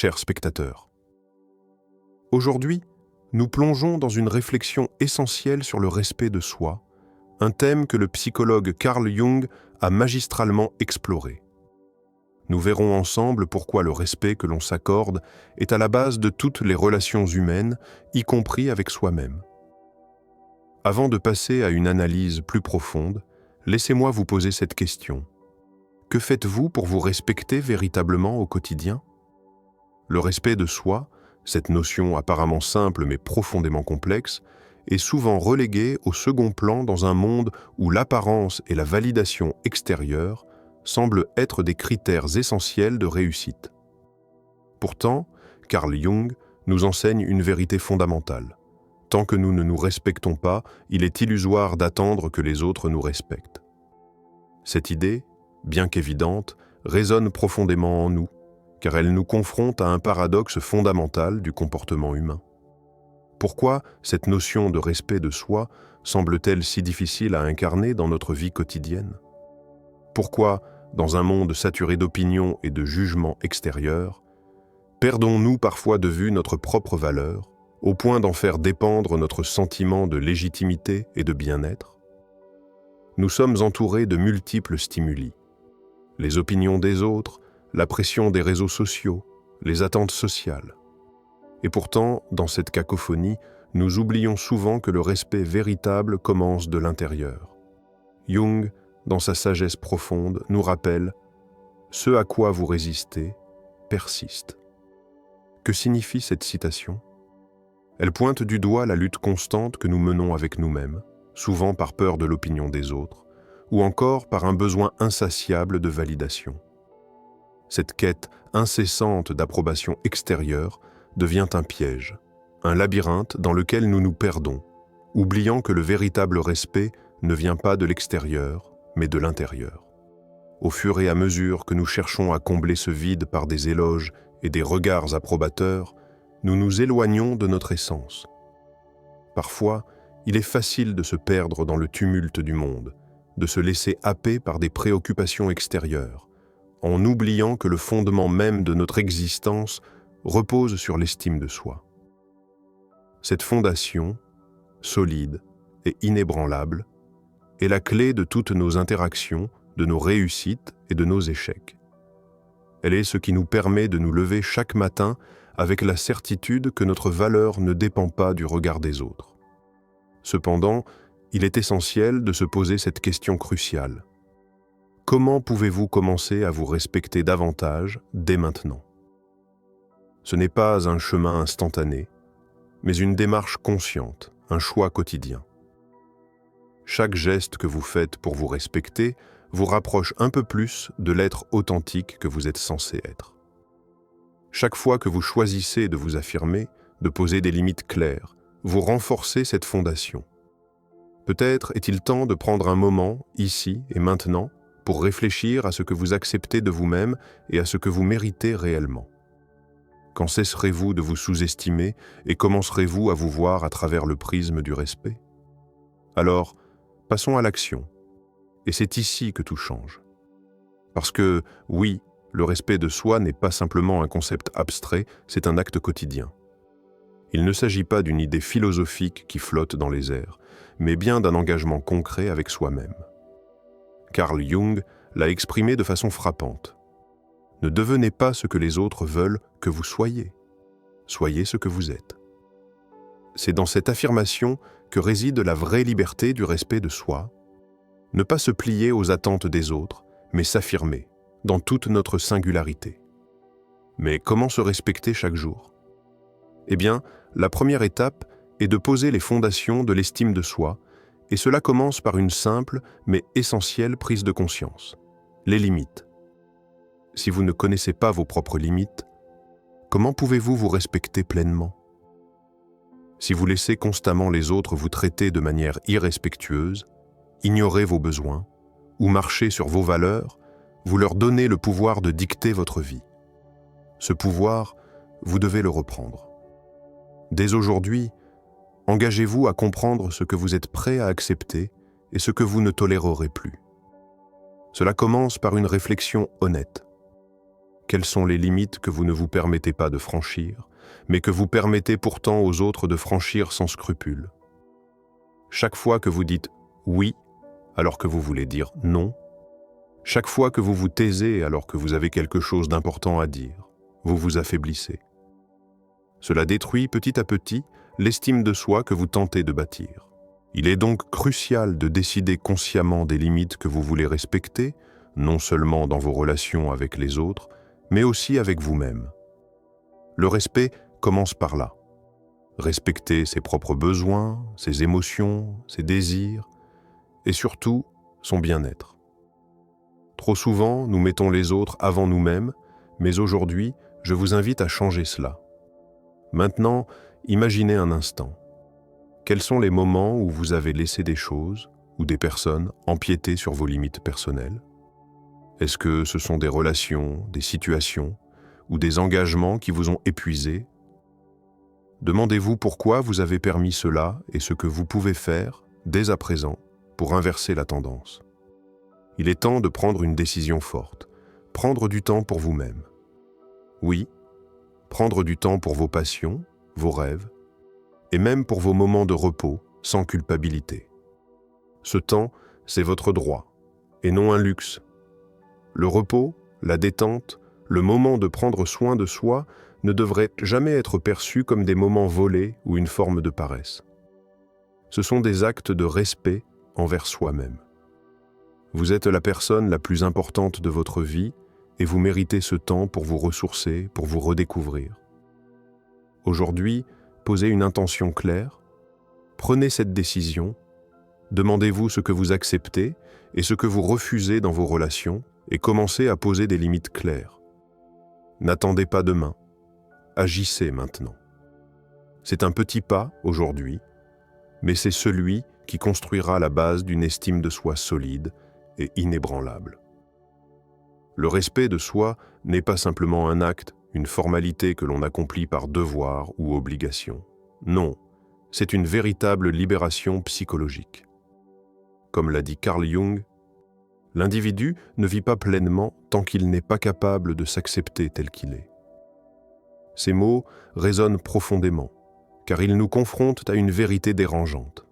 chers spectateurs. Aujourd'hui, nous plongeons dans une réflexion essentielle sur le respect de soi, un thème que le psychologue Carl Jung a magistralement exploré. Nous verrons ensemble pourquoi le respect que l'on s'accorde est à la base de toutes les relations humaines, y compris avec soi-même. Avant de passer à une analyse plus profonde, laissez-moi vous poser cette question. Que faites-vous pour vous respecter véritablement au quotidien ? Le respect de soi, cette notion apparemment simple mais profondément complexe, est souvent reléguée au second plan dans un monde où l'apparence et la validation extérieure semblent être des critères essentiels de réussite. Pourtant, Carl Jung nous enseigne une vérité fondamentale. Tant que nous ne nous respectons pas, il est illusoire d'attendre que les autres nous respectent. Cette idée, bien qu'évidente, résonne profondément en nous, car elle nous confronte à un paradoxe fondamental du comportement humain. Pourquoi cette notion de respect de soi semble-t-elle si difficile à incarner dans notre vie quotidienne ? Pourquoi, dans un monde saturé d'opinions et de jugements extérieurs, perdons-nous parfois de vue notre propre valeur, au point d'en faire dépendre notre sentiment de légitimité et de bien-être ? Nous sommes entourés de multiples stimuli. Les opinions des autres, la pression des réseaux sociaux, les attentes sociales. Et pourtant, dans cette cacophonie, nous oublions souvent que le respect véritable commence de l'intérieur. Jung, dans sa sagesse profonde, nous rappelle « Ce à quoi vous résistez persiste ». Que signifie cette citation ? Elle pointe du doigt la lutte constante que nous menons avec nous-mêmes, souvent par peur de l'opinion des autres, ou encore par un besoin insatiable de validation. Cette quête incessante d'approbation extérieure devient un piège, un labyrinthe dans lequel nous nous perdons, oubliant que le véritable respect ne vient pas de l'extérieur, mais de l'intérieur. Au fur et à mesure que nous cherchons à combler ce vide par des éloges et des regards approbateurs, nous nous éloignons de notre essence. Parfois, il est facile de se perdre dans le tumulte du monde, de se laisser happer par des préoccupations extérieures, en oubliant que le fondement même de notre existence repose sur l'estime de soi. Cette fondation, solide et inébranlable, est la clé de toutes nos interactions, de nos réussites et de nos échecs. Elle est ce qui nous permet de nous lever chaque matin avec la certitude que notre valeur ne dépend pas du regard des autres. Cependant, il est essentiel de se poser cette question cruciale. Comment pouvez-vous commencer à vous respecter davantage dès maintenant ? Ce n'est pas un chemin instantané, mais une démarche consciente, un choix quotidien. Chaque geste que vous faites pour vous respecter vous rapproche un peu plus de l'être authentique que vous êtes censé être. Chaque fois que vous choisissez de vous affirmer, de poser des limites claires, vous renforcez cette fondation. Peut-être est-il temps de prendre un moment, ici et maintenant, pour réfléchir à ce que vous acceptez de vous-même et à ce que vous méritez réellement. Quand cesserez-vous de vous sous-estimer et commencerez-vous à vous voir à travers le prisme du respect ? Alors, passons à l'action. Et c'est ici que tout change. Parce que, oui, le respect de soi n'est pas simplement un concept abstrait, c'est un acte quotidien. Il ne s'agit pas d'une idée philosophique qui flotte dans les airs, mais bien d'un engagement concret avec soi-même. Carl Jung l'a exprimé de façon frappante. Ne devenez pas ce que les autres veulent que vous soyez. Soyez ce que vous êtes. C'est dans cette affirmation que réside la vraie liberté du respect de soi. Ne pas se plier aux attentes des autres, mais s'affirmer, dans toute notre singularité. Mais comment se respecter chaque jour ? Eh bien, la première étape est de poser les fondations de l'estime de soi, et cela commence par une simple mais essentielle prise de conscience. Les limites. Si vous ne connaissez pas vos propres limites, comment pouvez-vous vous respecter pleinement ? Si vous laissez constamment les autres vous traiter de manière irrespectueuse, ignorer vos besoins ou marcher sur vos valeurs, vous leur donnez le pouvoir de dicter votre vie. Ce pouvoir, vous devez le reprendre. Dès aujourd'hui, engagez-vous à comprendre ce que vous êtes prêt à accepter et ce que vous ne tolérerez plus. Cela commence par une réflexion honnête. Quelles sont les limites que vous ne vous permettez pas de franchir, mais que vous permettez pourtant aux autres de franchir sans scrupule? Chaque fois que vous dites « oui » alors que vous voulez dire « non », chaque fois que vous vous taisez alors que vous avez quelque chose d'important à dire, vous vous affaiblissez. Cela détruit petit à petit l'estime de soi que vous tentez de bâtir. Il est donc crucial de décider consciemment des limites que vous voulez respecter, non seulement dans vos relations avec les autres, mais aussi avec vous-même. Le respect commence par là. Respecter ses propres besoins, ses émotions, ses désirs, et surtout son bien-être. Trop souvent, nous mettons les autres avant nous-mêmes, mais aujourd'hui, je vous invite à changer cela. Maintenant, imaginez un instant. Quels sont les moments où vous avez laissé des choses ou des personnes empiéter sur vos limites personnelles? Est-ce que ce sont des relations, des situations ou des engagements qui vous ont épuisé? Demandez-vous pourquoi vous avez permis cela et ce que vous pouvez faire, dès à présent, pour inverser la tendance. Il est temps de prendre une décision forte, prendre du temps pour vous-même. Oui, prendre du temps pour vos passions, vos rêves, et même pour vos moments de repos, sans culpabilité. Ce temps, c'est votre droit, et non un luxe. Le repos, la détente, le moment de prendre soin de soi ne devraient jamais être perçus comme des moments volés ou une forme de paresse. Ce sont des actes de respect envers soi-même. Vous êtes la personne la plus importante de votre vie et vous méritez ce temps pour vous ressourcer, pour vous redécouvrir. Aujourd'hui, posez une intention claire, prenez cette décision, demandez-vous ce que vous acceptez et ce que vous refusez dans vos relations et commencez à poser des limites claires. N'attendez pas demain, agissez maintenant. C'est un petit pas aujourd'hui, mais c'est celui qui construira la base d'une estime de soi solide et inébranlable. Le respect de soi n'est pas simplement un acte, une formalité que l'on accomplit par devoir ou obligation. Non, c'est une véritable libération psychologique. Comme l'a dit Carl Jung, l'individu ne vit pas pleinement tant qu'il n'est pas capable de s'accepter tel qu'il est. Ces mots résonnent profondément, car ils nous confrontent à une vérité dérangeante.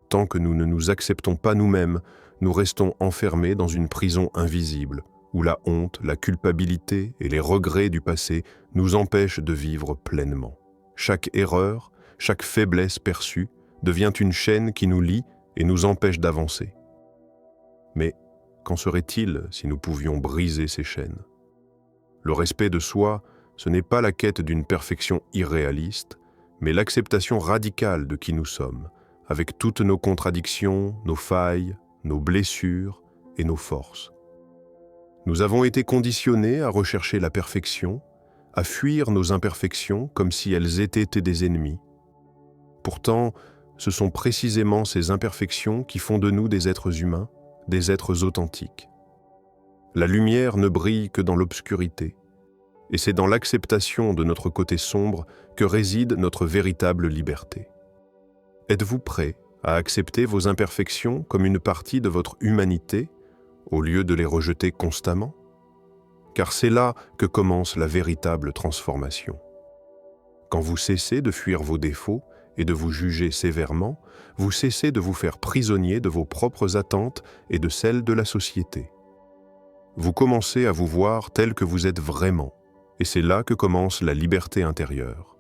Tant que nous ne nous acceptons pas nous-mêmes, nous restons enfermés dans une prison invisible, où la honte, la culpabilité et les regrets du passé nous empêchent de vivre pleinement. Chaque erreur, chaque faiblesse perçue devient une chaîne qui nous lie et nous empêche d'avancer. Mais qu'en serait-il si nous pouvions briser ces chaînes? Le respect de soi, ce n'est pas la quête d'une perfection irréaliste, mais l'acceptation radicale de qui nous sommes, avec toutes nos contradictions, nos failles, nos blessures et nos forces. Nous avons été conditionnés à rechercher la perfection, à fuir nos imperfections comme si elles étaient des ennemis. Pourtant, ce sont précisément ces imperfections qui font de nous des êtres humains, des êtres authentiques. La lumière ne brille que dans l'obscurité, et c'est dans l'acceptation de notre côté sombre que réside notre véritable liberté. Êtes-vous prêt à accepter vos imperfections comme une partie de votre humanité, au lieu de les rejeter constamment? Car c'est là que commence la véritable transformation. Quand vous cessez de fuir vos défauts et de vous juger sévèrement, vous cessez de vous faire prisonnier de vos propres attentes et de celles de la société. Vous commencez à vous voir tel que vous êtes vraiment, et c'est là que commence la liberté intérieure.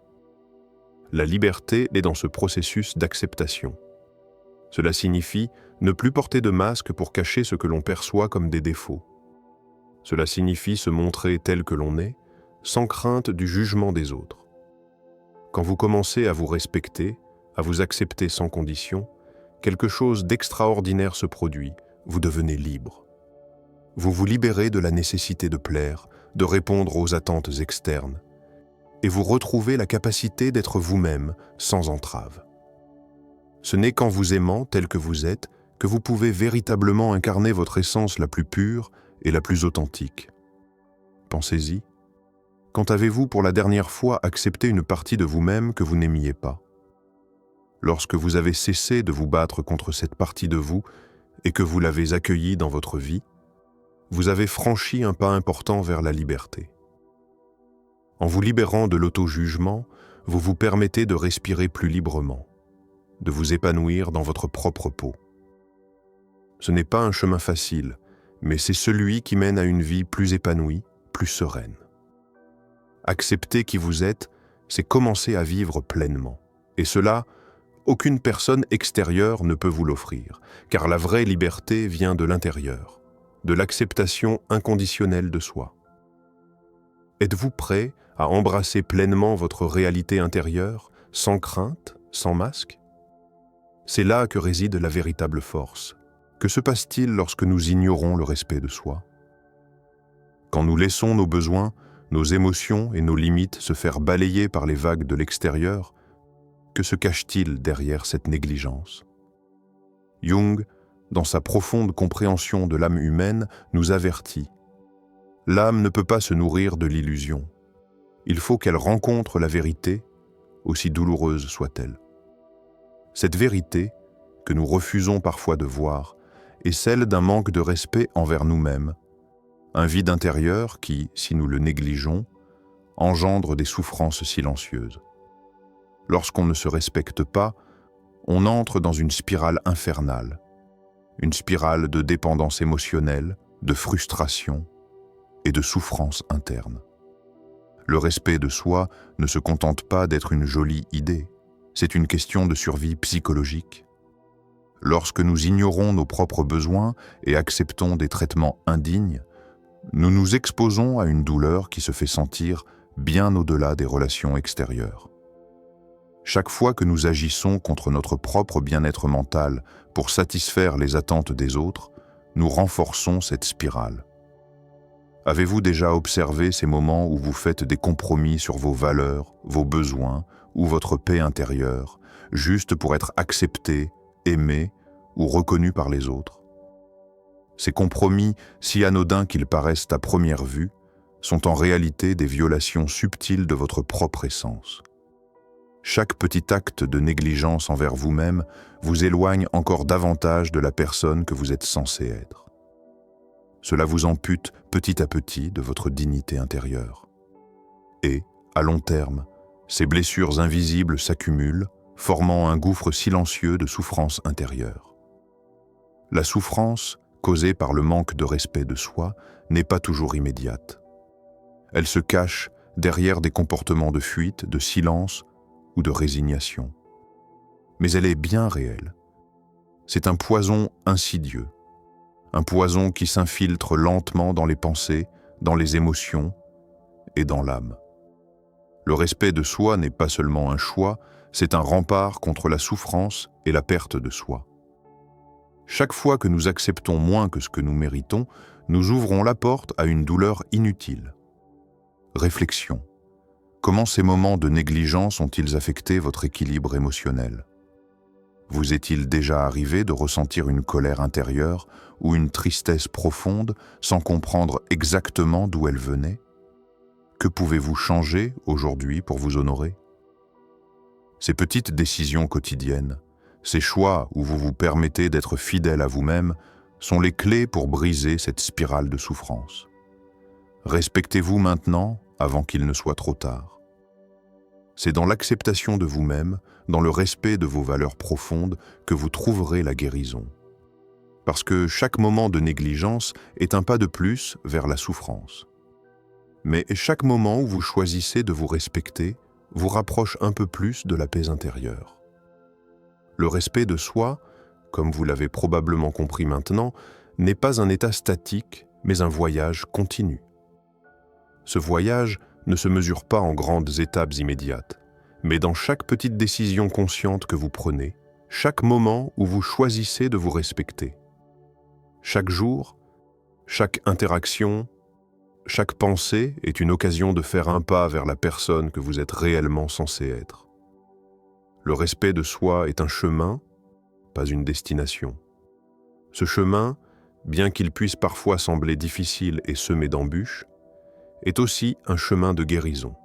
La liberté est dans ce processus d'acceptation. Cela signifie ne plus porter de masque pour cacher ce que l'on perçoit comme des défauts. Cela signifie se montrer tel que l'on est, sans crainte du jugement des autres. Quand vous commencez à vous respecter, à vous accepter sans condition, quelque chose d'extraordinaire se produit, vous devenez libre. Vous vous libérez de la nécessité de plaire, de répondre aux attentes externes, et vous retrouvez la capacité d'être vous-même sans entrave. Ce n'est qu'en vous aimant tel que vous êtes que vous pouvez véritablement incarner votre essence la plus pure et la plus authentique. Pensez-y. Quand avez-vous pour la dernière fois accepté une partie de vous-même que vous n'aimiez pas? Lorsque vous avez cessé de vous battre contre cette partie de vous et que vous l'avez accueillie dans votre vie, vous avez franchi un pas important vers la liberté. En vous libérant de l'auto-jugement, vous vous permettez de respirer plus librement, de vous épanouir dans votre propre peau. Ce n'est pas un chemin facile, mais c'est celui qui mène à une vie plus épanouie, plus sereine. Accepter qui vous êtes, c'est commencer à vivre pleinement. Et cela, aucune personne extérieure ne peut vous l'offrir, car la vraie liberté vient de l'intérieur, de l'acceptation inconditionnelle de soi. Êtes-vous prêt à embrasser pleinement votre réalité intérieure, sans crainte, sans masque? C'est là que réside la véritable force. Que se passe-t-il lorsque nous ignorons le respect de soi? Quand nous laissons nos besoins, nos émotions et nos limites se faire balayer par les vagues de l'extérieur, que se cache-t-il derrière cette négligence? Jung, dans sa profonde compréhension de l'âme humaine, nous avertit. L'âme ne peut pas se nourrir de l'illusion. Il faut qu'elle rencontre la vérité, aussi douloureuse soit-elle. Cette vérité, que nous refusons parfois de voir, est celle d'un manque de respect envers nous-mêmes, un vide intérieur qui, si nous le négligeons, engendre des souffrances silencieuses. Lorsqu'on ne se respecte pas, on entre dans une spirale infernale, une spirale de dépendance émotionnelle, de frustration et de souffrance interne. Le respect de soi ne se contente pas d'être une jolie idée, c'est une question de survie psychologique. Lorsque nous ignorons nos propres besoins et acceptons des traitements indignes, nous nous exposons à une douleur qui se fait sentir bien au-delà des relations extérieures. Chaque fois que nous agissons contre notre propre bien-être mental pour satisfaire les attentes des autres, nous renforçons cette spirale. Avez-vous déjà observé ces moments où vous faites des compromis sur vos valeurs, vos besoins ou votre paix intérieure, juste pour être accepté, aimé ou reconnu par les autres? Ces compromis, si anodins qu'ils paraissent à première vue, sont en réalité des violations subtiles de votre propre essence. Chaque petit acte de négligence envers vous-même vous éloigne encore davantage de la personne que vous êtes censé être. Cela vous ampute petit à petit de votre dignité intérieure. Et, à long terme, ces blessures invisibles s'accumulent, formant un gouffre silencieux de souffrance intérieure. La souffrance, causée par le manque de respect de soi, n'est pas toujours immédiate. Elle se cache derrière des comportements de fuite, de silence ou de résignation. Mais elle est bien réelle. C'est un poison insidieux, un poison qui s'infiltre lentement dans les pensées, dans les émotions et dans l'âme. Le respect de soi n'est pas seulement un choix, c'est un rempart contre la souffrance et la perte de soi. Chaque fois que nous acceptons moins que ce que nous méritons, nous ouvrons la porte à une douleur inutile. Réflexion. Comment ces moments de négligence ont-ils affecté votre équilibre émotionnel? Vous est-il déjà arrivé de ressentir une colère intérieure ou une tristesse profonde sans comprendre exactement d'où elle venait? Que pouvez-vous changer aujourd'hui pour vous honorer? Ces petites décisions quotidiennes, ces choix où vous vous permettez d'être fidèle à vous-même, sont les clés pour briser cette spirale de souffrance. Respectez-vous maintenant avant qu'il ne soit trop tard. C'est dans l'acceptation de vous-même, dans le respect de vos valeurs profondes, que vous trouverez la guérison. Parce que chaque moment de négligence est un pas de plus vers la souffrance. Mais chaque moment où vous choisissez de vous respecter vous rapproche un peu plus de la paix intérieure. Le respect de soi, comme vous l'avez probablement compris maintenant, n'est pas un état statique, mais un voyage continu. Ce voyage ne se mesure pas en grandes étapes immédiates, mais dans chaque petite décision consciente que vous prenez, chaque moment où vous choisissez de vous respecter. Chaque jour, chaque interaction, chaque pensée est une occasion de faire un pas vers la personne que vous êtes réellement censé être. Le respect de soi est un chemin, pas une destination. Ce chemin, bien qu'il puisse parfois sembler difficile et semé d'embûches, est aussi un chemin de guérison.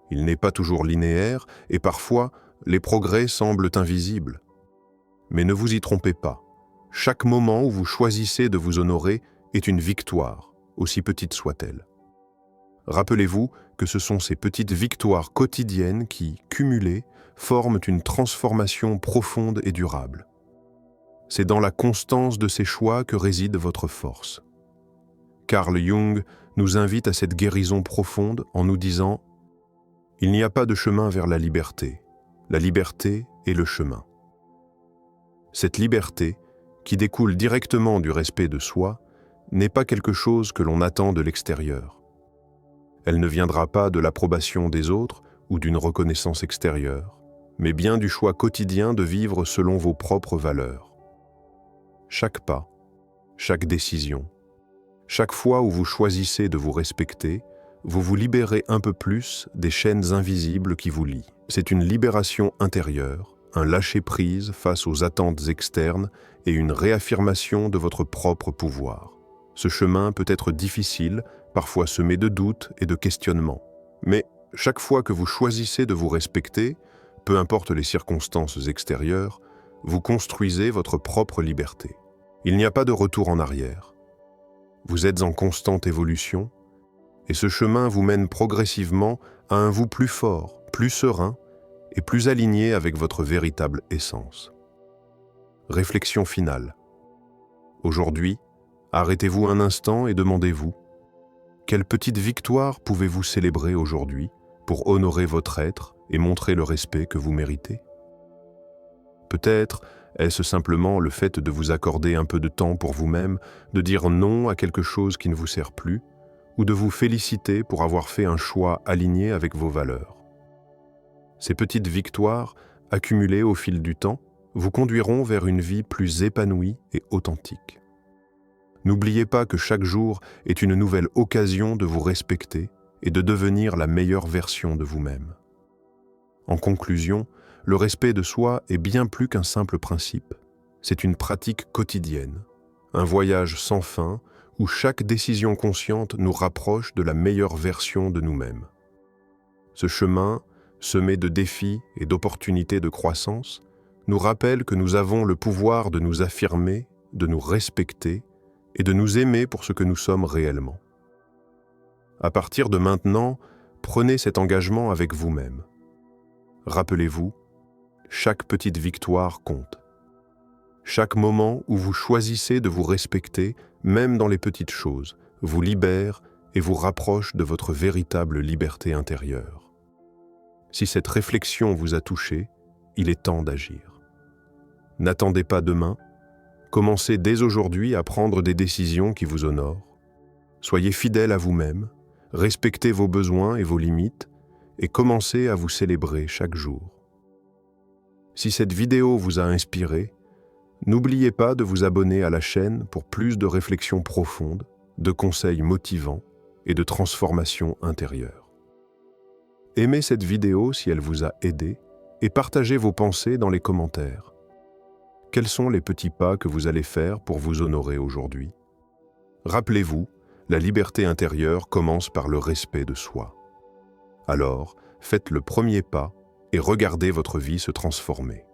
Il n'est pas toujours linéaire et parfois les progrès semblent invisibles. Mais ne vous y trompez pas, chaque moment où vous choisissez de vous honorer est une victoire, aussi petite soit-elle. Rappelez-vous que ce sont ces petites victoires quotidiennes qui, cumulées, forment une transformation profonde et durable. C'est dans la constance de ces choix que réside votre force. Carl Jung nous invite à cette guérison profonde en nous disant « Il n'y a pas de chemin vers la liberté est le chemin ». Cette liberté, qui découle directement du respect de soi, n'est pas quelque chose que l'on attend de l'extérieur. Elle ne viendra pas de l'approbation des autres ou d'une reconnaissance extérieure, mais bien du choix quotidien de vivre selon vos propres valeurs. Chaque pas, chaque décision, chaque fois où vous choisissez de vous respecter, vous vous libérez un peu plus des chaînes invisibles qui vous lient. C'est une libération intérieure, un lâcher-prise face aux attentes externes et une réaffirmation de votre propre pouvoir. Ce chemin peut être difficile, parfois semé de doutes et de questionnements. Mais chaque fois que vous choisissez de vous respecter, peu importe les circonstances extérieures, vous construisez votre propre liberté. Il n'y a pas de retour en arrière. Vous êtes en constante évolution, et ce chemin vous mène progressivement à un vous plus fort, plus serein et plus aligné avec votre véritable essence. Réflexion finale. Aujourd'hui, arrêtez-vous un instant et demandez-vous « Quelle petite victoire pouvez-vous célébrer aujourd'hui pour honorer votre être et montrer le respect que vous méritez ?» Peut-être est-ce simplement le fait de vous accorder un peu de temps pour vous-même, de dire non à quelque chose qui ne vous sert plus, ou de vous féliciter pour avoir fait un choix aligné avec vos valeurs. Ces petites victoires, accumulées au fil du temps, vous conduiront vers une vie plus épanouie et authentique. N'oubliez pas que chaque jour est une nouvelle occasion de vous respecter et de devenir la meilleure version de vous-même. En conclusion, le respect de soi est bien plus qu'un simple principe. C'est une pratique quotidienne, un voyage sans fin où chaque décision consciente nous rapproche de la meilleure version de nous-mêmes. Ce chemin, semé de défis et d'opportunités de croissance, nous rappelle que nous avons le pouvoir de nous affirmer, de nous respecter et de nous aimer pour ce que nous sommes réellement. À partir de maintenant, prenez cet engagement avec vous-même. Rappelez-vous, chaque petite victoire compte. Chaque moment où vous choisissez de vous respecter, même dans les petites choses, vous libère et vous rapproche de votre véritable liberté intérieure. Si cette réflexion vous a touché, il est temps d'agir. N'attendez pas demain, commencez dès aujourd'hui à prendre des décisions qui vous honorent. Soyez fidèle à vous-même, respectez vos besoins et vos limites, et commencez à vous célébrer chaque jour. Si cette vidéo vous a inspiré, n'oubliez pas de vous abonner à la chaîne pour plus de réflexions profondes, de conseils motivants et de transformations intérieures. Aimez cette vidéo si elle vous a aidé et partagez vos pensées dans les commentaires. Quels sont les petits pas que vous allez faire pour vous honorer aujourd'hui? Rappelez-vous, la liberté intérieure commence par le respect de soi. Alors, faites le premier pas et regardez votre vie se transformer.